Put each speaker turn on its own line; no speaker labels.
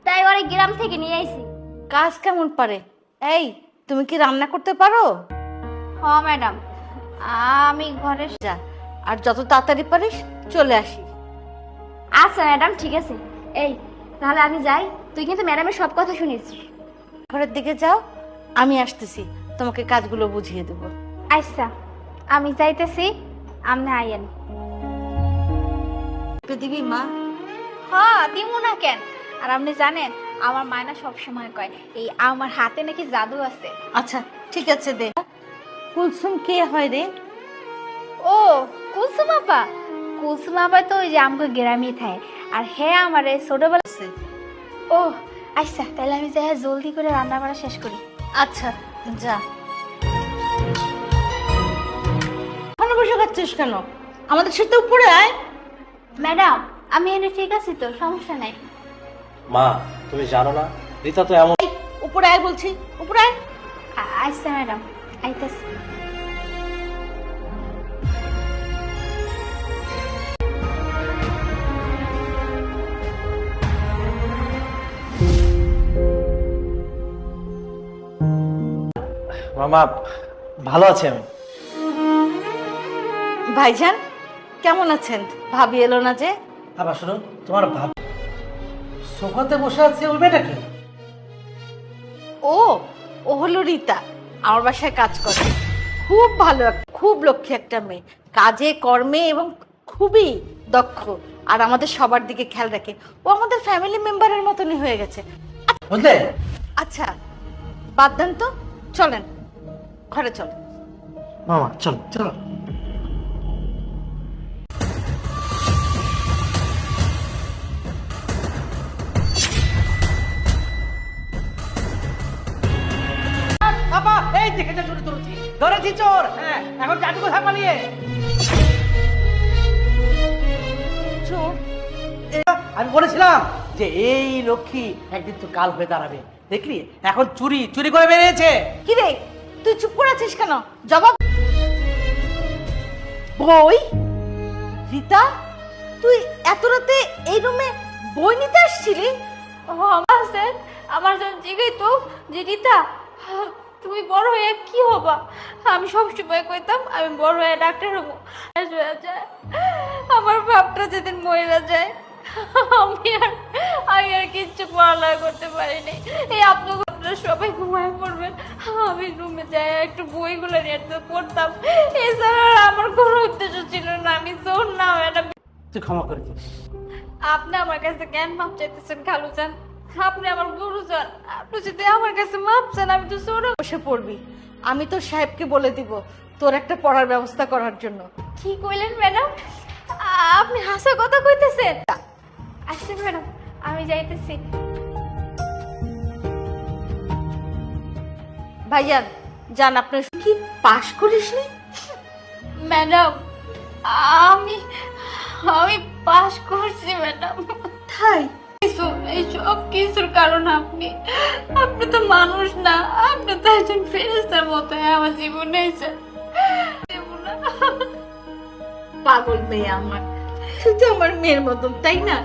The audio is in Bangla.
তাই ওরে গ্রাম থেকে নিয়ে আইছি।
কাজ কেমন পারে? এই, তুমি কি রান্না করতে পারো?
হ ম্যাডাম, আমি ঘরে
যা, আর যত তাড়াতাড়ি পারিস চলে আসিস।
আচ্ছা ম্যাডাম, ঠিক আছে। এই তাহলে আমি যাই, তুই কিন্তু ম্যাডামের সব কথা শুনিস।
ঘরের দিকে যাও, আমি আসতেছি, তোমাকে কাজগুলো বুঝিয়ে দেবো।
আচ্ছা, আমি যাইতেছি, আপনি আইয়েন।
দিবি মা?
হ্যাঁ দিমু না কেন? আর আপনি জানেন আমার মায়না সব সময় কয় এই আমার হাতে নাকি জাদু আছে।
আচ্ছা ঠিক আছে, দে। কুলসুম কে হয় রে?
ও কুলসুম আপা, কুলসুম আপা তো ওই যে আমাকে গ্রামে থাকে। আর হ্যাঁ আমার ছোটবেলা। ও আচ্ছা, তাহলে আমি যাই জলদি করে রান্না করা শেষ করি।
আচ্ছা যা। ওখানে বসে খাচ্ছিস কেন? আমাদের সাথে উপরে আয়।
ম্যাডাম আমি এনে ঠিক আছি তো, সমস্যা নাই।
মা, তুমি জানো না রিতা তো এমন।
উপরে আয় বলছি, উপরে আয়।
আচ্ছা ম্যাডাম, আইতেছি।
মামা, ভালো আছি আমি।
ভাইজান কেমন আছেন? ভাবি এলো না যে?
আবার শোনো, তোমার ভাব সোফাতে বসে আছে ওই মেয়েটাকে।
ও ও হলো রিতা, আমার বাসায় কাজ করে। খুব ভালো, খুব লক্ষ্মী একটা মেয়ে, কাজে কর্মে এবং খুবই দক্ষ। আর আমাদের সবার দিকে খেয়াল রাখে। ও আমাদের ফ্যামিলি মেম্বারের মতনই হয়ে গেছে।
বুঝলে?
আচ্ছা বাদ দেন তো, চলেন ঘরে চলেন।
মামা চলো চলো। বাবা, এই দেখে যা, চোর ধরেছি, ধরেছি চোর। হ্যাঁ, এখন জাদু কোথায় পালিয়ে?
চোর?
আমি বলেছিলাম যে এই লক্ষ্মী একদিন তো কাল হয়ে দাঁড়াবে, দেখলি? এখন চুরি চুরি করে বেরিয়েছে।
কি রে, তুই চুপ করে আছিস কেন? জবাব। বই? রিতা, তুই এত রাতে এই রুমে বই নিতে আসছিলি?
ও আমার স্যার আমার জন্য জিগাই তো যে রিতা তুমি বড় হয়ে কি হবা? আমি সবসময় কইতাম আমি বড় হয়ে ডাক্তার হবো। আমার বাপটা যেদিন মরে যায় আমি আর কিচ্ছু পড়ালেখা করতে পারিনি। এই আপনারা সবাই ঘুমায় পড়বেন, আমি রুমে যাই একটু বইগুলো নিয়ে পড়তাম। এছাড়া আর আমার কোনো উদ্দেশ্য ছিল না। আমি জোর না ম্যাডাম।
তুই ক্ষমা করে দিস।
আপনি আমার কাছে কেন মাপ চাইতেছেন খালুজান? আপনি আমার গুরুজন, আপনি যদি আমার কাছে মাপ চান আমি তো ছোট।
বসে পড়বি, আমি তো সাহেবকে বলে দিব তোর একটা পড়ার ব্যবস্থা করার জন্য।
কি কইলেন ম্যাডাম? আপনি হাসা কথা কইতেছেন? আচ্ছা ম্যাডাম, আমি যাইতেছি।
ভাইয়ান জান, আপনার কি পাশ করিসনি?
ম্যাডাম আমি আমি পাস করছি ম্যাডাম।
তাই?
এই সব কিছুর কারণ আপনি। আপনি তো মানুষ না, আপনি তো একজন ফেরেশতার মতো আমার জীবনে এসেছেন।
পাগল মেয়ে আমার, তুই তো আমার মেয়ের মতন, তাই না?